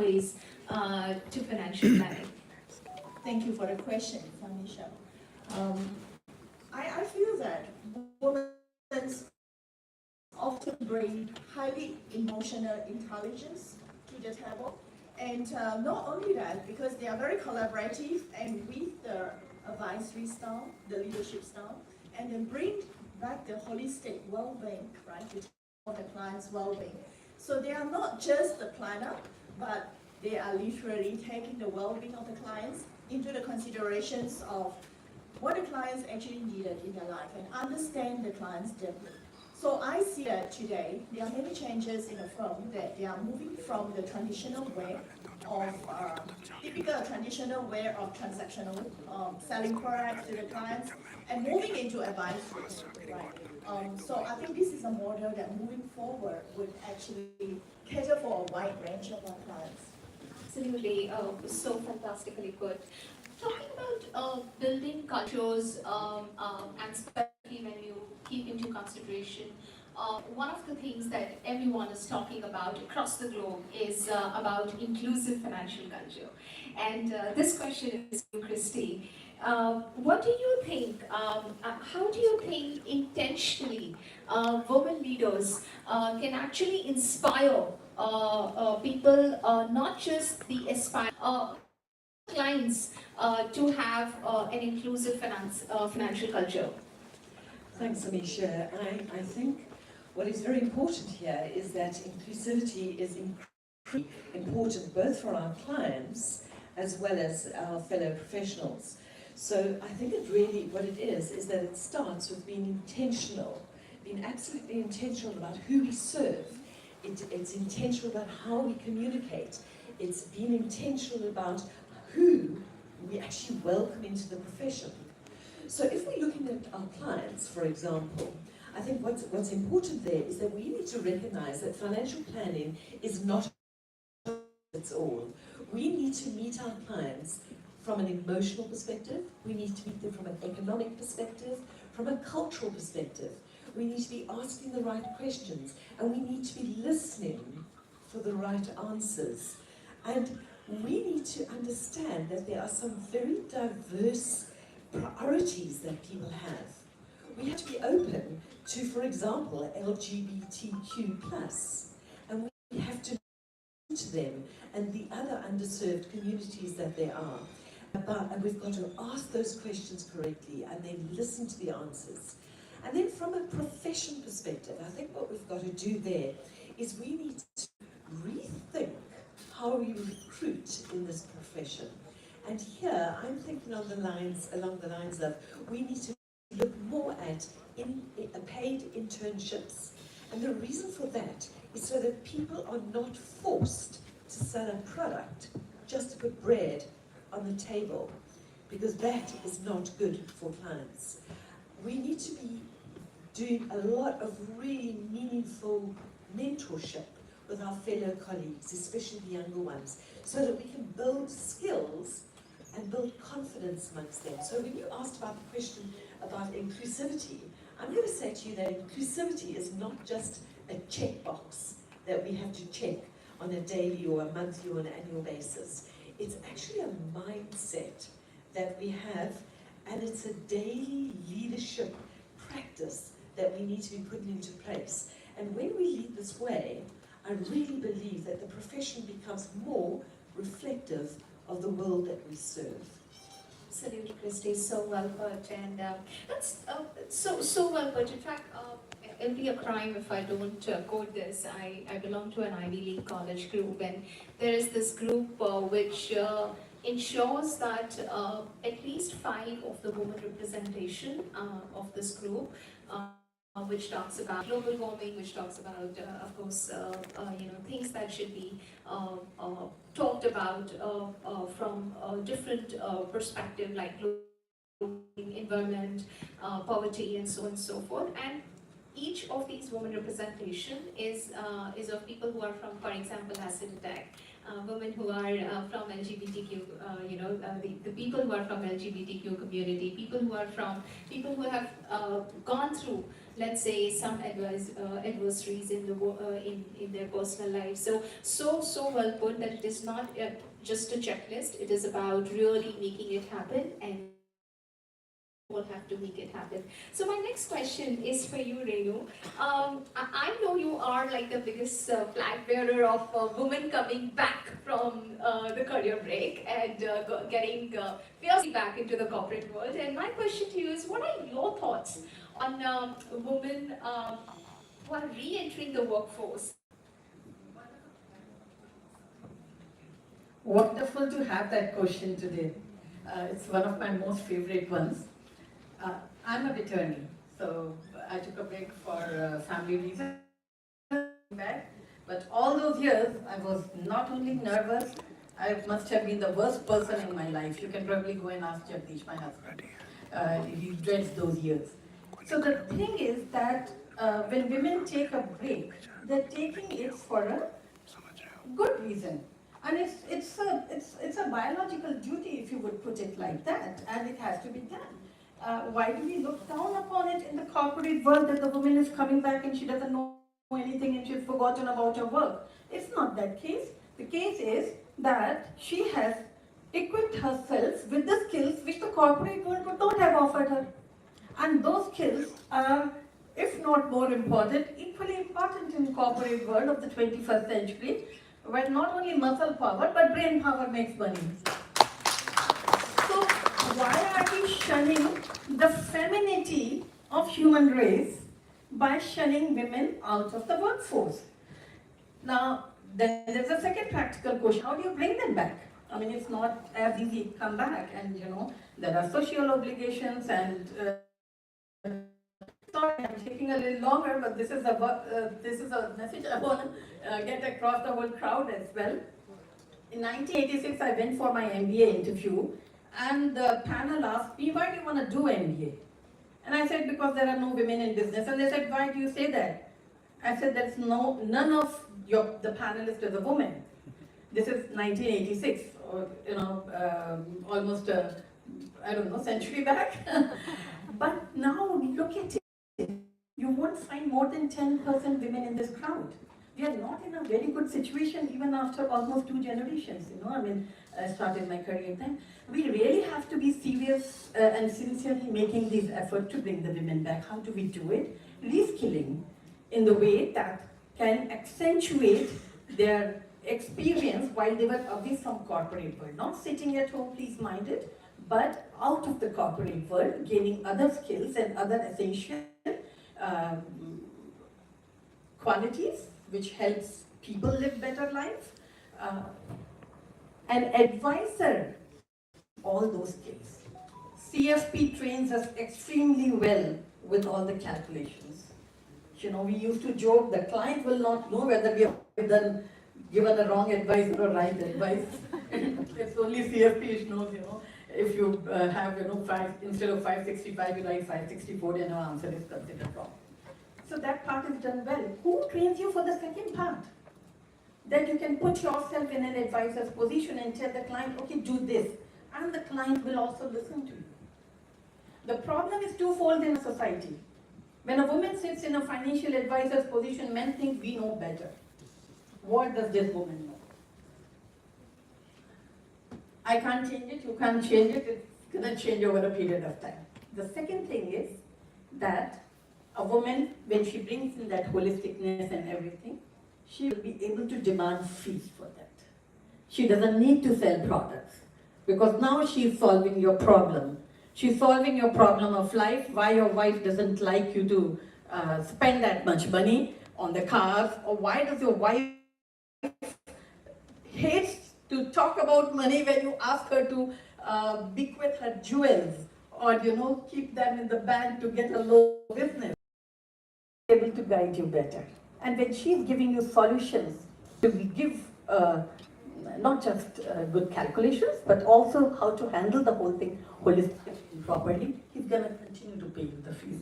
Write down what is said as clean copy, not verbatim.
pathways to financial planning? Thank you for the question, Famisha. I feel that women often bring highly emotional intelligence to the table. And not only that, because they are very collaborative and with the advisory style, the leadership style, and then bring back the holistic well-being, right, to the client's well-being. So they are not just the planner, but they are literally taking the well-being of the clients into the considerations of what the clients actually needed in their life and understand the clients deeply. So I see that today there are many changes in the firm that they are moving from the traditional way of typical traditional way of transactional selling products to the clients and moving into advisory, right? So I think this is a model that moving forward would actually cater for a wide range of our clients. Absolutely, so fantastically put. Talking about building cultures, and especially when you keep into consideration, one of the things that everyone is talking about across the globe is about inclusive financial culture. And this question is to Christy. What do you think, how do you think intentionally women leaders can actually inspire people, not just the aspire clients, to have an inclusive financial culture? Thanks, Amisha. I think what is very important here is that inclusivity is incredibly important both for our clients as well as our fellow professionals. So I think what it is that it starts with being intentional, being absolutely intentional about who we serve. It's intentional about how we communicate. It's being intentional about who we actually welcome into the profession. So if we're looking at our clients, for example, I think what's important there is that we need to recognize that financial planning is not it's all. We need to meet our clients from an emotional perspective, we need to meet them from an economic perspective, from a cultural perspective. We need to be asking the right questions, and we need to be listening for the right answers. And we need to understand that there are some very diverse priorities that people have. We have to be open to, for example, LGBTQ+, and we have to listen to them and the other underserved communities that there are. And we've got to ask those questions correctly and then listen to the answers. And then from a profession perspective, I think what we've got to do there is we need to rethink how we recruit in this profession. And here, I'm thinking along the lines of, we need to look more at paid internships. And the reason for that is so that people are not forced to sell a product just to put bread on the table, because that is not good for clients. We need to be doing a lot of really meaningful mentorship with our fellow colleagues, especially the younger ones, so that we can build skills and build confidence amongst them. So when you asked about the question about inclusivity, I'm going to say to you that inclusivity is not just a checkbox that we have to check on a daily or a monthly or an annual basis. It's actually a mindset that we have, and it's a daily leadership practice that we need to be putting into place. And when we lead this way, I really believe that the profession becomes more reflective of the world that we serve. Absolutely, Christy, so well put, and that's so well put. In fact, it'll be a crime if I don't quote this. I belong to an Ivy League college group, and there is this group which ensures that at least 5 of the women representation of this group, which talks about global warming, which talks about, of course, things that should be talked about from a different perspective, like environment, poverty, and so on and so forth. And each of these women representation is of people who are from, for example, acid attack, women who are from LGBTQ, the people who are from LGBTQ community, people who have gone through let's say some adversaries in the in their personal life. So well put that it is not just a checklist. It is about really making it happen, and will have to make it happen. So my next question is for you, Renu. I know you are like the biggest flag bearer of women coming back from the career break and getting fiercely back into the corporate world. And my question to you is, what are your thoughts on women who are re-entering the workforce? Wonderful to have that question today. It's one of my most favorite ones. I'm a attorney, so I took a break for family reasons. But all those years, I was not only nervous, I must have been the worst person in my life. You can probably go and ask Jagdish, my husband. He dreads those years. So the thing is that when women take a break, they're taking it for a good reason. And it's a biological duty, if you would put it like that, and it has to be done. Why do we look down upon it in the corporate world that the woman is coming back and she doesn't know anything and she's forgotten about her work? It's not that case. The case is that she has equipped herself with the skills which the corporate world could not have offered her. And those skills are, if not more important, equally important in the corporate world of the 21st century, where not only muscle power but brain power makes money. So why are we shunning the femininity of human race by shunning women out of the workforce? Now, then there's a second practical question. How do you bring them back? I mean, it's not as easy to come back, and there are social obligations and sorry, I'm taking a little longer, but this is a message I want to get across the whole crowd as well. In 1986, I went for my MBA interview, and the panel asked me, why do you want to do MBA? And I said, because there are no women in business. And they said, why do you say that? I said, there's none of the panelists is a woman. This is 1986, or almost I don't know, century back. But now look at it. You won't find more than 10% women in this crowd. We are not in a very good situation even after almost 2 generations. I started my career then. We really have to be serious and sincerely making this effort to bring the women back. How do we do it? Reskilling in the way that can accentuate their experience while they were away from corporate world. Not sitting at home, please-minded, but out of the corporate world, gaining other skills and other essential qualities which helps people live better lives. An advisor, all those skills. CFP trains us extremely well with all the calculations. We used to joke the client will not know whether we have given a wrong advice or a right advice. It's only CFP which knows, if you have, 5, instead of 565, you write 564, then your answer is considered wrong. So that part is done well. Who trains you for the second part? That you can put yourself in an advisor's position and tell the client, okay, do this. And the client will also listen to you. The problem is twofold in a society. When a woman sits in a financial advisor's position, men think we know better. What does this woman know? I can't change it, you can't change it, it's going to change over a period of time. The second thing is that a woman, when she brings in that holisticness and everything, she will be able to demand fees for that. She doesn't need to sell products because now she's solving your problem. She's solving your problem of life, why your wife doesn't like you to spend that much money on the cars, or why does your wife hates to talk about money when you ask her to bequeath her jewels or keep them in the bank to get a low business. Able to guide you better. And when she's giving you solutions to give not just good calculations, but also how to handle the whole thing holistically, properly, he's going to continue to pay you the fees.